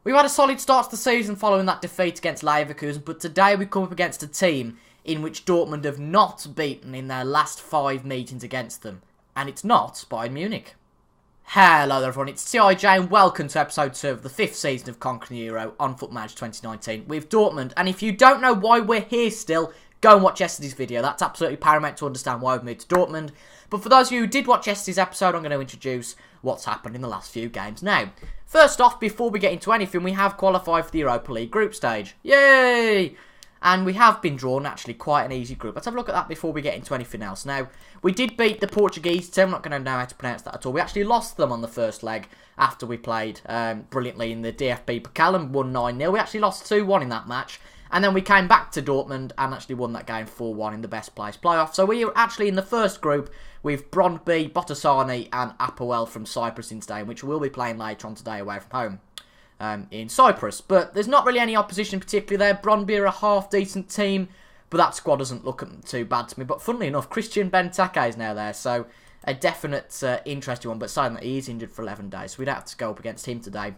We've had a solid start to the season following that defeat against Leverkusen, but today we come up against a team in which Dortmund have not beaten in their last 5 meetings against them. And it's not Bayern Munich. Hello everyone, it's TIJ and welcome to episode 2 of the 5th season of Conquering the Euro on Foot Manager 2019 with Dortmund. And if you don't know why we're here still, go and watch yesterday's video. That's absolutely paramount to understand why we've moved to Dortmund. But for those of you who did watch yesterday's episode, I'm going to introduce what's happened in the last few games. Now, first off, before we get into anything, we have qualified for the Europa League group stage. Yay! And we have been drawn, actually, quite an easy group. Let's have a look at that before we get into anything else. Now, we did beat the Portuguese team. I'm not going to know how to pronounce that at all. We actually lost them on the first leg after we played brilliantly in the DFB Pokal and won 9-0. We actually lost 2-1 in that match. And then we came back to Dortmund and actually won that game 4-1 in the best place playoff. So we are actually in the first group with Brøndby, Botasani and APOEL from Cyprus instead, which we'll be playing later on today away from home. In Cyprus, but there's not really any opposition particularly there. Brøndby are a half-decent team, but that squad doesn't look too bad to me. But funnily enough, Christian Benteke is now there, so a definite interesting one, but saying that he is injured for 11 days, so we'd have to go up against him today.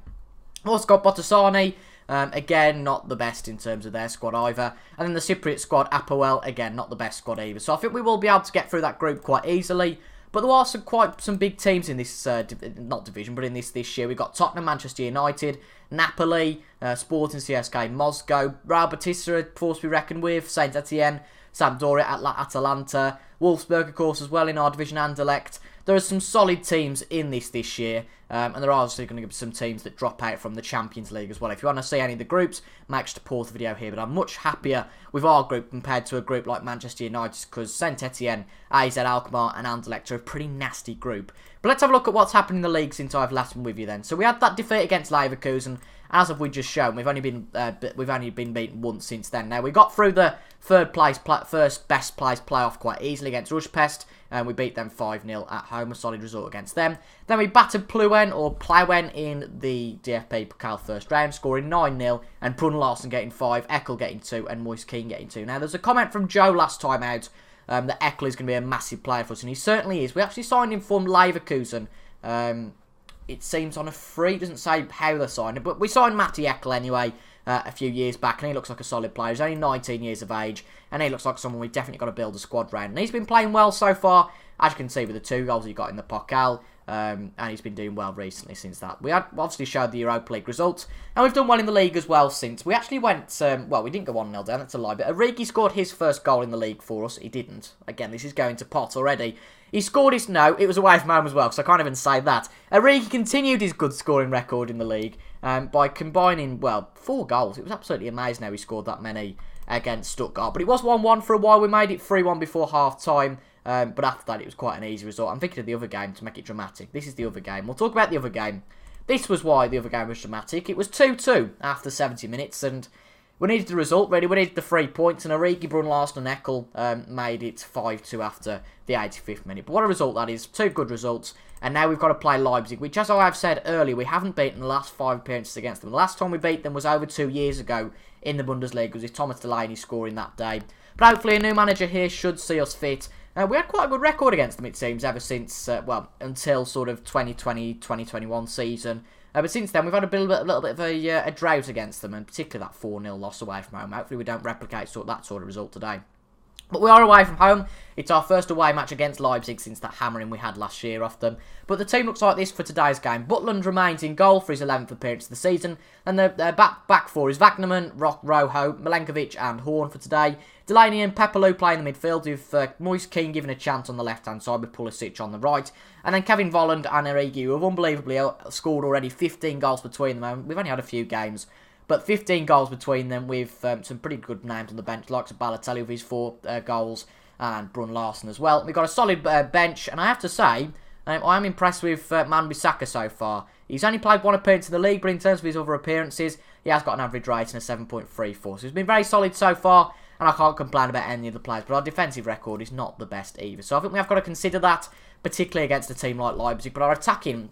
Also got Botasani, again, not the best in terms of their squad either. And then the Cypriot squad, APOEL, again, not the best squad either. So I think we will be able to get through that group quite easily. But there are some big teams in this, not division, but in this year. We've got Tottenham, Manchester United, Napoli, Sporting CSK, Moscow, Real Betis are a force to be reckoned with, Saint Etienne, Sampdoria, Atalanta, Wolfsburg, of course, as well in our division, Anderlecht. There are some solid teams in this year, and there are also going to be some teams that drop out from the Champions League as well. If you want to see any of the groups, make sure to pause the video here, but I'm much happier with our group compared to a group like Manchester United, because Saint Etienne, AZ Alkmaar and Anderlecht are a pretty nasty group. But let's have a look at what's happened in the league since I've last been with you then. So we had that defeat against Leverkusen. As we just shown, we've only been beaten once since then. Now we got through the first best place playoff quite easily against Rujpest, and we beat them 5-0 at home, a solid result against them. Then we battered Plauen in the DFB Pokal first round, scoring 9-0, and Brun Larsen getting 5, Eckel getting 2, and Moise Kean getting 2. Now there's a comment from Joe last time out that Eckel is going to be a massive player for us, and he certainly is. We actually signed him from Leverkusen. It seems on a free, it doesn't say how they signed it, but we signed Matty Eckel anyway a few years back, and he looks like a solid player. He's only 19 years of age, and he looks like someone we've definitely got to build a squad around. And he's been playing well so far, as you can see with the 2 goals he got in the Pokal, and he's been doing well recently since that. We had obviously showed the Europa League results, and we've done well in the league as well since. We actually went, well, we didn't go 1-0 down, that's a lie, but Origi scored his first goal in the league for us. He didn't. Again, this is going to pot already. He scored his, no, it was away from home as well, so I can't even say that. Origi continued his good scoring record in the league by combining, well, 4 goals. It was absolutely amazing how he scored that many against Stuttgart. But it was 1-1 for a while. We made it 3-1 before half-time, but after that it was quite an easy result. I'm thinking of the other game to make it dramatic. This is the other game. We'll talk about the other game. This was why the other game was dramatic. It was 2-2 after 70 minutes, and we needed the result, really. We needed the 3 points, and Origi, Brun Larsen and Eckel made it 5-2 after the 85th minute. But what a result that is. 2 good results. And now we've got to play Leipzig, which, as I've said earlier, we haven't beaten the last 5 appearances against them. The last time we beat them was over 2 years ago in the Bundesliga. It was with Thomas Delaney scoring that day. But hopefully a new manager here should see us fit. We had quite a good record against them, it seems, ever since, well, until sort of 2020-2021 season. But since then, we've had a little bit of a drought against them, and particularly that 4-0 loss away from home. Hopefully we don't replicate that sort of result today. But we are away from home. It's our first away match against Leipzig since that hammering we had last year off them. But the team looks like this for today's game. Butland remains in goal for his 11th appearance of the season. And the back four is Wagnerman, Rojo, Milenkovic and Horn for today. Delaney and Pepelu play in the midfield with Moise Kean given a chance on the left-hand side with Pulisic on the right. And then Kevin Volland and Origi, who have unbelievably scored already 15 goals between them. We've only had a few games, but 15 goals between them with some pretty good names on the bench, like Balotelli with his 4 goals and Brun Larsen as well. We've got a solid bench, and I have to say, I am impressed with Wan-Bissaka so far. He's only played 1 appearance in the league, but in terms of his other appearances, he has got an average rating of 7.34. So he's been very solid so far, and I can't complain about any of the players, but our defensive record is not the best either. So I think we have got to consider that, particularly against a team like Leipzig. But our attacking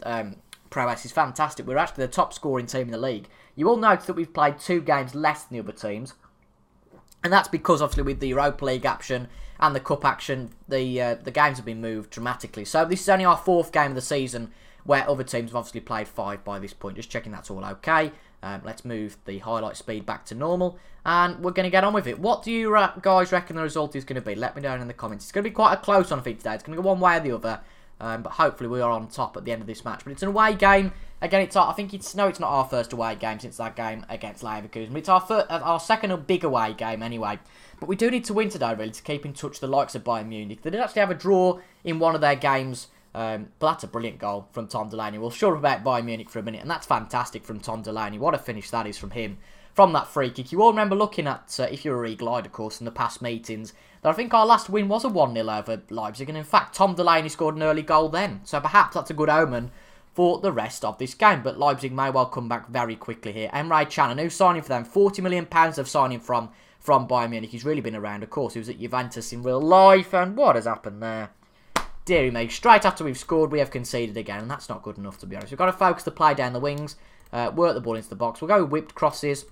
prowess is fantastic. We're actually the top scoring team in the league. You will notice that we've played 2 games less than the other teams, and that's because obviously with the Europa League action and the Cup action, the games have been moved dramatically. So this is only our 4th game of the season where other teams have obviously played 5 by this point. Just checking that's all okay. Let's move the highlight speed back to normal, and we're going to get on with it. What do you guys reckon the result is going to be? Let me know in the comments. It's going to be quite a close one, I think, today. It's going to go one way or the other, but hopefully we are on top at the end of this match. But it's an away game. Again, I think it's not our first away game since that game against Leverkusen. It's our second big away game anyway. But we do need to win today, really, to keep in touch with the likes of Bayern Munich. They did actually have a draw in one of their games, but that's a brilliant goal from Tom Delaney. We'll shut about Bayern Munich for a minute, and that's fantastic from Tom Delaney. What a finish that is from him, from that free kick. You all remember looking at, if you're a Re-Glide, of course, in the past meetings, that I think our last win was a 1-0 over Leipzig, and in fact, Tom Delaney scored an early goal then. So perhaps that's a good omen for the rest of this game, but Leipzig may well come back very quickly here. Emre Can, a new signing for them, £40 million of signing from Bayern Munich. He's really been around, of course. He was at Juventus in real life, and what has happened there? Deary me, straight after we've scored, we have conceded again, and that's not good enough, to be honest. We've got to focus the play down the wings, work the ball into the box. We'll go with whipped crosses,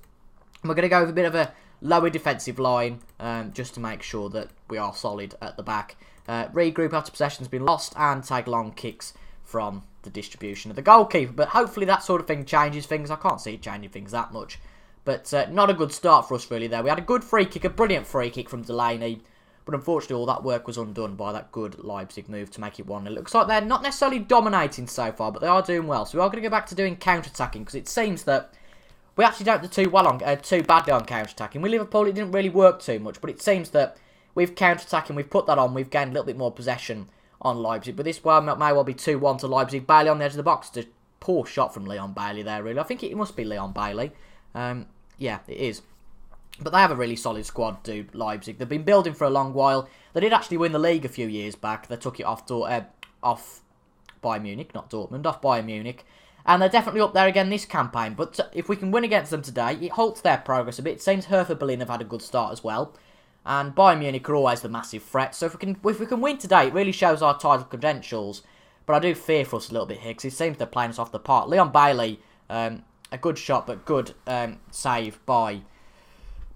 and we're going to go with a bit of a lower defensive line, just to make sure that we are solid at the back. Regroup after possession's been lost, and take long kicks from the distribution of the goalkeeper. But hopefully that sort of thing changes things. I can't see it changing things that much. But not a good start for us really there. We had a good free kick, a brilliant free kick from Delaney. But unfortunately all that work was undone by that good Leipzig move to make it 1-0. It looks like they're not necessarily dominating so far, but they are doing well. So we are going to go back to doing counter-attacking, because it seems that we actually don't do too badly on counter-attacking. With Liverpool it didn't really work too much, but it seems that with counter-attacking, we've put that on, we've gained a little bit more possession on Leipzig, but this may well be 2-1 to Leipzig. Bailey on the edge of the box. Just poor shot from Leon Bailey there, really. I think it must be Leon Bailey. Yeah, it is. But they have a really solid squad, dude, Leipzig. They've been building for a long while. They did actually win the league a few years back. They took it off Bayern Munich, not Dortmund, off Bayern Munich. And they're definitely up there again this campaign. But if we can win against them today, it halts their progress a bit. It seems Hertha Berlin have had a good start as well. And Bayern Munich are always the massive threat. So if we can win today, it really shows our title credentials. But I do fear for us a little bit here, because it seems they're playing us off the park. Leon Bailey, a good shot, but good save by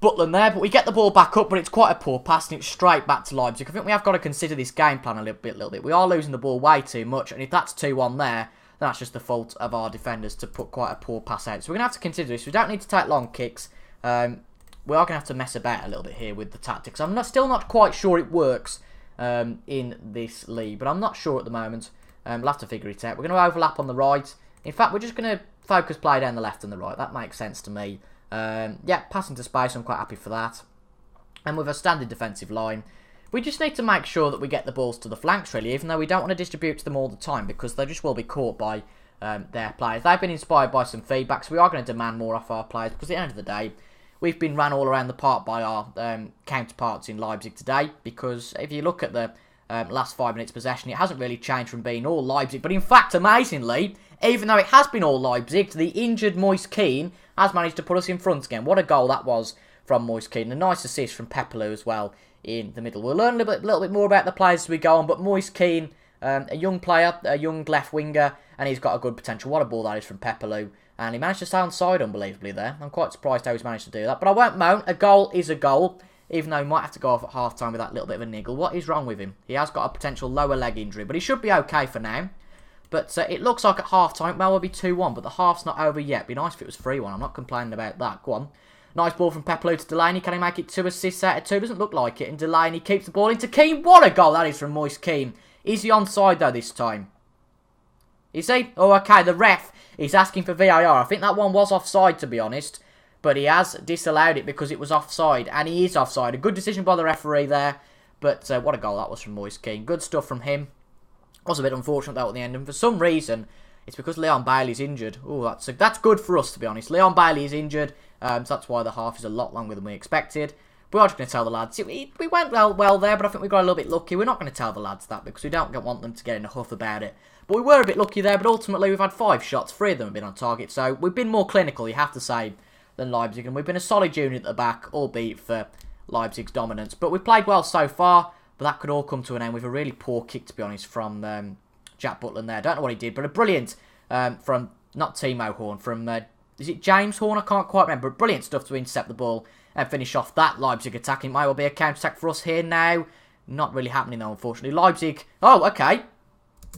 Butland there. But we get the ball back up, but it's quite a poor pass, and it's straight back to Leipzig. I think we have got to consider this game plan a little bit. We are losing the ball way too much, and if that's 2-1 there, then that's just the fault of our defenders to put quite a poor pass out. So we're going to have to consider this. We don't need to take long kicks. We are going to have to mess about a little bit here with the tactics. I'm still not quite sure it works in this league, but I'm not sure at the moment. We'll have to figure it out. We're going to overlap on the right. In fact, we're just going to focus play down the left and the right. That makes sense to me. Yeah, passing to space, I'm quite happy for that. And with a standard defensive line, we just need to make sure that we get the balls to the flanks, really, even though we don't want to distribute to them all the time, because they just will be caught by their players. They've been inspired by some feedback, so we are going to demand more off our players, because at the end of the day, we've been ran all around the park by our counterparts in Leipzig today, because if you look at the last 5 minutes possession, it hasn't really changed from being all Leipzig. But in fact, amazingly, even though it has been all Leipzig, the injured Moise Kean has managed to put us in front again. What a goal that was from Moise Kean. A nice assist from Pepelu as well in the middle. We'll learn a little bit more about the players as we go on, but Moise Kean, a young player, a young left winger, and he's got a good potential. What a ball that is from Pepelu. And he managed to stay on side unbelievably there. I'm quite surprised how he's managed to do that. But I won't moan. A goal is a goal. Even though he might have to go off at half-time with that little bit of a niggle. What is wrong with him? He has got a potential lower leg injury. But he should be okay for now. But it looks like at half-time, well, it'll be 2-1. But the half's not over yet. It'd be nice if it was 3-1. I'm not complaining about that. Go on. Nice ball from Pepelu to Delaney. Can he make it 2 assists out of 2? Doesn't look like it. And Delaney keeps the ball into Keane. What a goal that is from Moise Kean. Is he onside, though, this time? Is he? Oh, okay. The ref is asking for VAR. I think that one was offside, to be honest. But he has disallowed it because it was offside. And he is offside. A good decision by the referee there. But what a goal that was from Moise Kean. Good stuff from him. Was a bit unfortunate, though, at the end. And for some reason, it's because Leon Bailey's injured. Oh, that's good for us, to be honest. Leon Bailey is injured. So that's why the half is a lot longer than we expected. We are just going to tell the lads. We went well there, but I think we got a little bit lucky. We're not going to tell the lads that because we don't want them to get in a huff about it. But we were a bit lucky there, but ultimately we've had 5 shots. 3 of them have been on target. So we've been more clinical, you have to say, than Leipzig. And we've been a solid unit at the back, albeit for Leipzig's dominance. But we've played well so far, but that could all come to an end with a really poor kick, to be honest, from Jack Butland there. Don't know what he did, but a brilliant from, not Timo Horn, from, is it James Horn? I can't quite remember. Brilliant stuff to intercept the ball and finish off that Leipzig attack. It might well be a counter-attack for us here now. Not really happening though, unfortunately. Leipzig, oh, okay.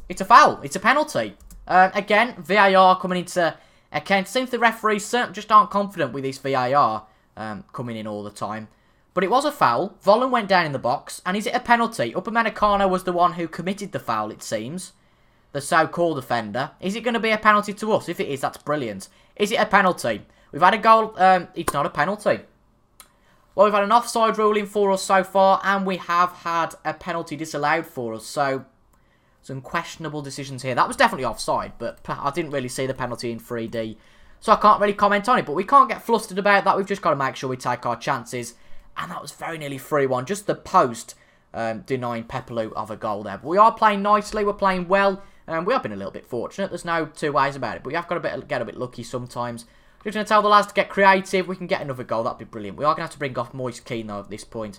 It's a foul. It's a penalty. Again, VAR coming into account. Seems the referees just aren't confident with this VAR coming in all the time. But it was a foul. Volland went down in the box. And is it a penalty? Upamecano was the one who committed the foul, it seems. The so-called offender. Is it going to be a penalty to us? If it is, that's brilliant. Is it a penalty? We've had a goal. It's not a penalty. Well, we've had an offside ruling for us so far. And we have had a penalty disallowed for us. So, some questionable decisions here. That was definitely offside. But I didn't really see the penalty in 3D. So, I can't really comment on it. But we can't get flustered about that. We've just got to make sure we take our chances. And that was very nearly 3-1. Just the post denying Pepelu of a goal there. But we are playing nicely. We're playing well. We have been a little bit fortunate. There's no two ways about it. But we have got to get a bit lucky sometimes. Just going to tell the lads to get creative. We can get another goal. That'd be brilliant. We are going to have to bring off Moise Keane, though, at this point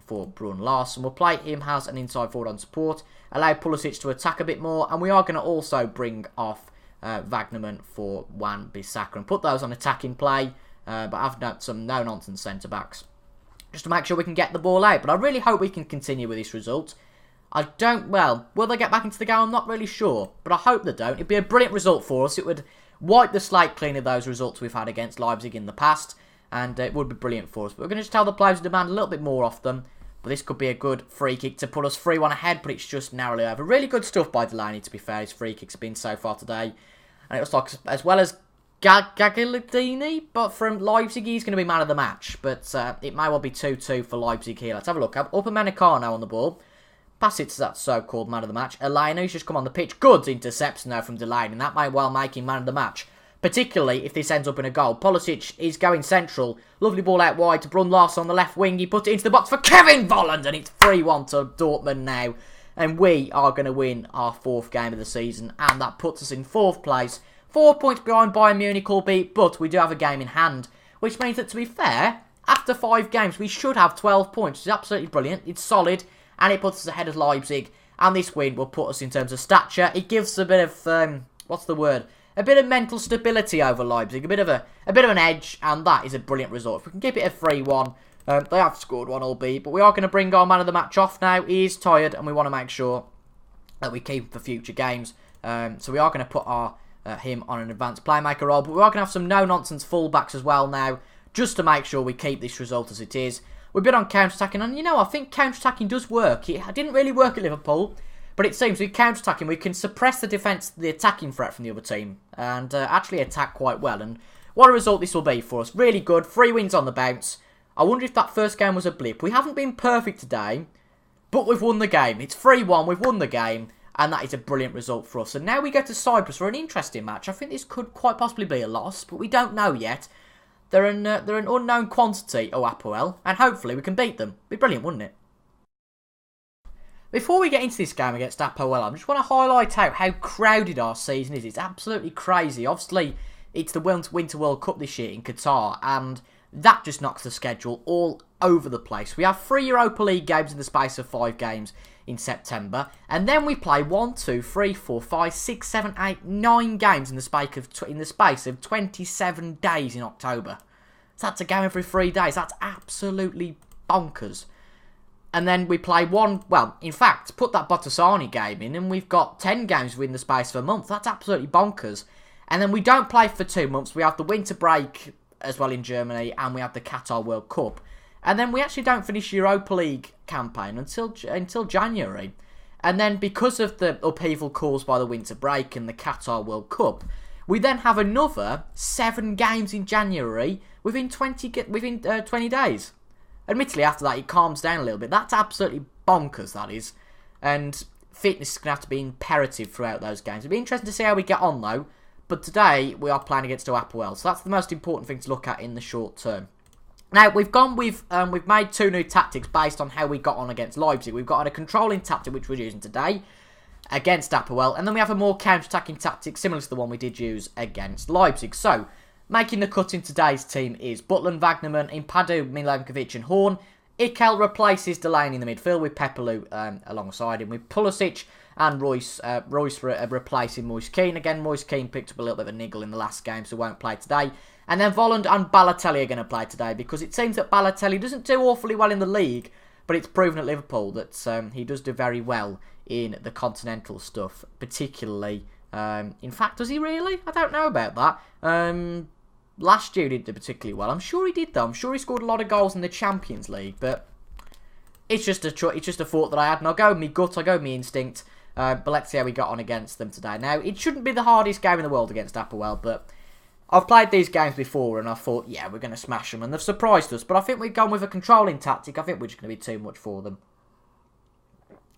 for Brun Larsen. We'll play him as an inside forward on support. Allow Pulisic to attack a bit more. And we are going to also bring off Wagnerman for Wan-Bissaka. And put those on attacking play. But have some no-nonsense centre-backs. Just to make sure we can get the ball out. But I really hope we can continue with this result. Will they get back into the game? I'm not really sure. But I hope they don't. It'd be a brilliant result for us. It would wipe the slate clean of those results we've had against Leipzig in the past. And it would be brilliant for us. But we're going to just tell the players to demand a little bit more off them. But this could be a good free kick to put us 3-1 ahead. But it's just narrowly over. Really good stuff by Delaney, to be fair. His free kicks have been so far today. And it looks like, as well as Gagliardini, but from Leipzig, he's going to be man of the match. But it may well be 2-2 for Leipzig here. Let's have a look. Upamecano on the ball. Pass it to that so-called man of the match. Elena, who's just come on the pitch. Good intercepts now from Delaney, and that may well make him man of the match. Particularly if this ends up in a goal. Pulisic is going central. Lovely ball out wide to Brun Larsen on the left wing. He put it into the box for Kevin Volland, and it's 3-1 to Dortmund now. And we are going to win our 4th game of the season, and that puts us in 4th place. 4 points behind Bayern Munich, albeit, but we do have a game in hand. Which means that, to be fair, after 5 games, we should have 12 points. It's absolutely brilliant. It's solid, and it puts us ahead of Leipzig. And this win will put us in terms of stature. It gives a bit of, what's the word? A bit of mental stability over Leipzig. A bit of an edge, and that is a brilliant result. If we can keep it a 3-1, they have scored one, albeit, but we are going to bring our man of the match off now. He is tired, and we want to make sure that we keep him for future games. So we are going to put him on an advanced playmaker role, but we are going to have some no-nonsense fullbacks as well now, just to make sure we keep this result as it is. We've been on counter-attacking, and I think counter-attacking does work. It didn't really work at Liverpool, but it seems with counter-attacking we can suppress the defence, the attacking threat from the other team, and actually attack quite well. And what a result this will be for us. Really good. 3 wins on the bounce. I wonder if that first game was a blip. We haven't been perfect today, but we've won the game. It's 3-1. We've won the game. And that is a brilliant result for us. And now we go to Cyprus for an interesting match. I think this could quite possibly be a loss, but we don't know yet. They're an unknown quantity, APOEL, and hopefully we can beat them. It'd be brilliant, wouldn't it? Before we get into this game against APOEL, I just want to highlight out how crowded our season is. It's absolutely crazy. Obviously, it's the Winter World Cup this year in Qatar, and that just knocks the schedule all over the place. We have 3 Europa League games in the space of 5 games in September, and then we play 1, 2, 3, 4, 5, 6, 7, 8, 9 games in the space of 27 days in October. So that's a game every 3 days. That's absolutely bonkers. And then we play in fact, put that Botasani game in, and we've got 10 games within the space of a month. That's absolutely bonkers. And then we don't play for 2 months. We have the winter break as well in Germany, and we have the Qatar World Cup. And then we actually don't finish Europa League campaign until January. And then because of the upheaval caused by the winter break and the Qatar World Cup, we then have another 7 games in January within 20 days. Admittedly, after that, it calms down a little bit. That's absolutely bonkers, that is. And fitness is going to have to be imperative throughout those games. It'll be interesting to see how we get on, though. But today, we are playing against APOEL. So that's the most important thing to look at in the short term. Now, we've made 2 new tactics based on how we got on against Leipzig. We've got a controlling tactic, which we're using today, against APOEL. And then we have a more counter-attacking tactic, similar to the one we did use against Leipzig. So, making the cut in today's team is Butland, Wagnerman, Impadu, Milenkovic and Horn. Ikel replaces Delaney in the midfield with Pepelu alongside him, with Pulisic and Royce replacing Moise Keane. Again, Moise Keane picked up a little bit of a niggle in the last game, so won't play today. And then Volland and Balotelli are going to play today, because it seems that Balotelli doesn't do awfully well in the league, but it's proven at Liverpool that he does do very well in the continental stuff, particularly In fact, does he really? I don't know about that. Last year he did particularly well. I'm sure he did, though. I'm sure he scored a lot of goals in the Champions League, but it's just a thought that I had, and I'll go with me gut, I'll go with me instinct. But let's see how we got on against them today. Now, it shouldn't be the hardest game in the world against APOEL, but I've played these games before, and I thought, yeah, we're going to smash them, and they've surprised us. But I think we've gone with a controlling tactic. I think we're just going to be too much for them.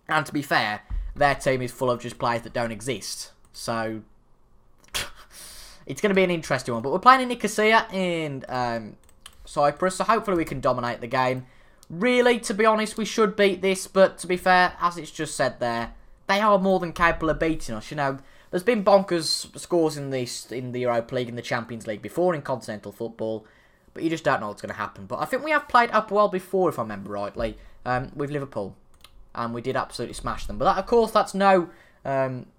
And to be fair, their team is full of just players that don't exist. So it's going to be an interesting one. But we're playing in Nicosia in Cyprus, so hopefully we can dominate the game. Really, to be honest, we should beat this. But to be fair, as it's just said there, they are more than capable of beating us. You know, there's been bonkers scores in the Europa League, in the Champions League before, in continental football. But you just don't know what's going to happen. But I think we have played APOEL before, if I remember rightly, with Liverpool. And we did absolutely smash them. But that, of course, that's no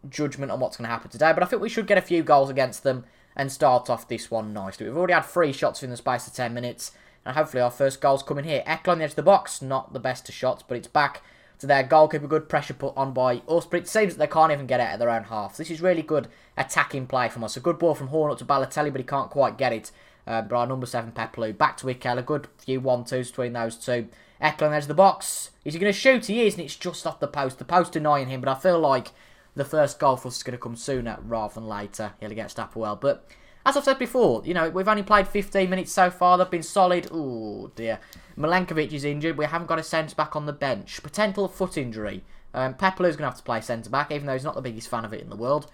judgment on what's going to happen today. But I think we should get a few goals against them and start off this one nicely. We've already had 3 shots in the space of 10 minutes. And hopefully our first goal's coming here. Eckler on the edge of the box. Not the best of shots, but it's back to their goalkeeper. Good pressure put on by us. But it seems that they can't even get out of their own half. This is really good attacking play from us. A good ball from Horn up to Balotelli, but he can't quite get it. But our number 7, Pepelu, back to Ikel. A good few 1-2s between those two. Eckler on the edge of the box. Is he going to shoot? He is, and it's just off the post. The post denying him, but I feel like the first goal for us is going to come sooner rather than later here against APOEL. But as I've said before, you know, we've only played 15 minutes so far. They've been solid. Oh, dear. Milenkovic is injured. We haven't got a centre-back on the bench. Potential foot injury. Pepelu's going to have to play centre-back, even though he's not the biggest fan of it in the world.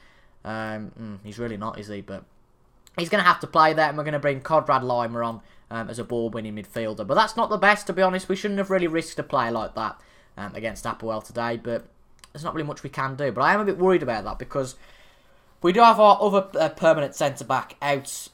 He's really not, is he? But he's going to have to play there, and we're going to bring Conrad Lima on as a ball-winning midfielder. But that's not the best, to be honest. We shouldn't have really risked a play like that against APOEL today, but there's not really much we can do. But I am a bit worried about that, because we do have our other permanent centre-back out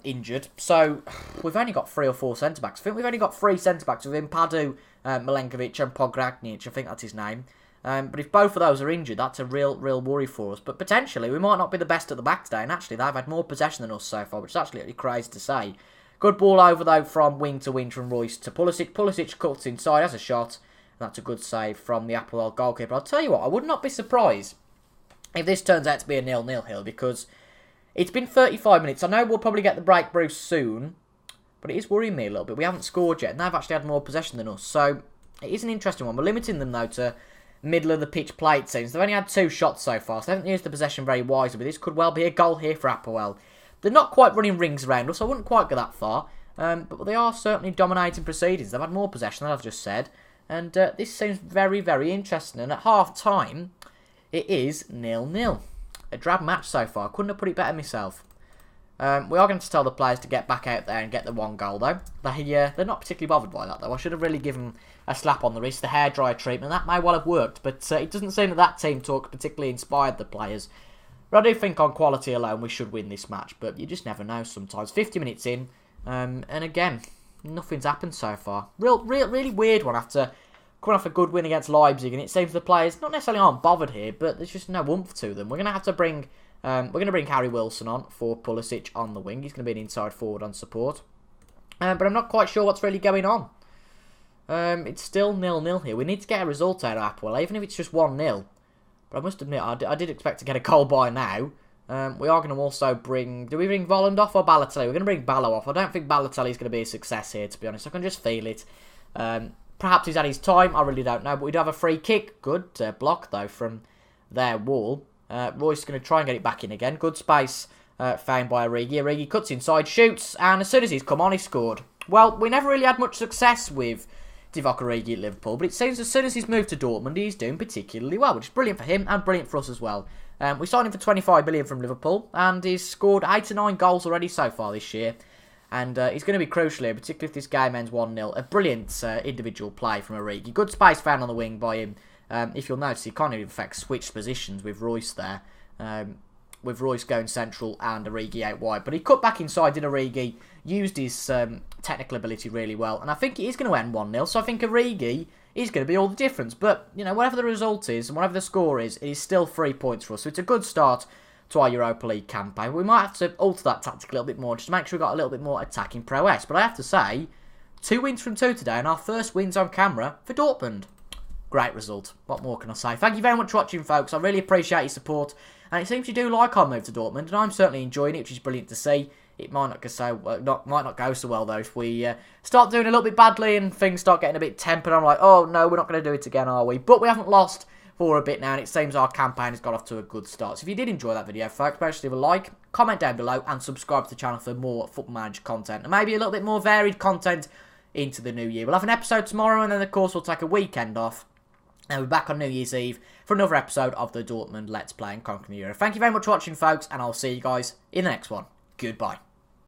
injured. So we've only got 3 or 4 centre-backs. I think we've only got 3 centre-backs within Padu, Milenkovic and Pogragnic. I think that's his name. But if both of those are injured, that's a real worry for us. But potentially, we might not be the best at the back today. And actually, they've had more possession than us so far, which is absolutely crazy to say. Good ball over, though, from wing to wing, from Royce to Pulisic. Pulisic cuts inside, has a shot. That's a good save from the APOEL goalkeeper. I'll tell you what, I would not be surprised if this turns out to be a 0-0 here, because it's been 35 minutes. I know we'll probably get the breakthrough soon, but it is worrying me a little bit. We haven't scored yet, and they've actually had more possession than us. So it is an interesting one. We're limiting them, though, to middle of the pitch play, it seems. They've only had 2 shots so far, so they haven't used the possession very wisely, but this could well be a goal here for APOEL. They're not quite running rings around us, I wouldn't quite go that far, but they are certainly dominating proceedings. They've had more possession, as I've just said, and this seems very interesting. And at half-time, it is 0-0. A drab match so far. Couldn't have put it better myself. We are going to tell the players to get back out there and get the 1 goal, though. They're not particularly bothered by that, though. I should have really given them a slap on the wrist, the hairdryer treatment. That may well have worked, but it doesn't seem that team talk particularly inspired the players. But I do think on quality alone we should win this match, but you just never know sometimes. 50 minutes in, and again, nothing's happened so far. Really weird one after coming off a good win against Leipzig, and it seems the players not necessarily aren't bothered here, but there's just no oomph to them. We're going to have to bring Harry Wilson on for Pulisic on the wing. He's going to be an inside forward on support. But I'm not quite sure what's really going on. It's still 0-0 here. We need to get a result out of APOEL, even if it's just 1-0. But I must admit, I did expect to get a goal by now. We are going to also bring... Do we bring Volland off or Balotelli? We're going to bring Ballo off. I don't think Balotelli is going to be a success here, to be honest. I can just feel it. Perhaps he's had his time. I really don't know. But we do have a free kick. Good block, though, from their wall. Royce is going to try and get it back in again. Good space found by Origi. Origi cuts inside, shoots, and as soon as he's come on, he scored. Well, we never really had much success with Divock Origi at Liverpool, but it seems as soon as he's moved to Dortmund, he's doing particularly well, which is brilliant for him and brilliant for us as well. We signed him for 25 million from Liverpool, and he's scored 8 or 9 goals already so far this year. And he's going to be crucial here, particularly if this game ends 1-0. A brilliant individual play from Origi. Good space found on the wing by him. If you'll notice, he kind of in fact switched positions with Royce there. With Royce going central and Origi out wide. But he cut back inside, did Origi. Used his technical ability really well. And I think it is going to end 1-0. So I think Origi is going to be all the difference. But, you know, whatever the result is, and whatever the score is, it is still 3 points for us. So it's a good start to our Europa League campaign. We might have to alter that tactic a little bit more, just to make sure we've got a little bit more attacking prowess. But I have to say, 2 wins from 2 today, and our first wins on camera for Dortmund. Great result. What more can I say? Thank you very much for watching, folks. I really appreciate your support. And it seems you do like our move to Dortmund, and I'm certainly enjoying it, which is brilliant to see. It might not go so well though if we start doing a little bit badly and things start getting a bit tempered. I'm like, oh no, we're not going to do it again, are we? But we haven't lost for a bit now, and it seems our campaign has got off to a good start. So if you did enjoy that video, folks, make sure to leave a like, comment down below, and subscribe to the channel for more Football Manager content, and maybe a little bit more varied content into the new year. We'll have an episode tomorrow, and then of course we'll take a weekend off. And we're back on New Year's Eve for another episode of the Dortmund Let's Play and Conquer the Euro. Thank you very much for watching, folks, and I'll see you guys in the next one. Goodbye.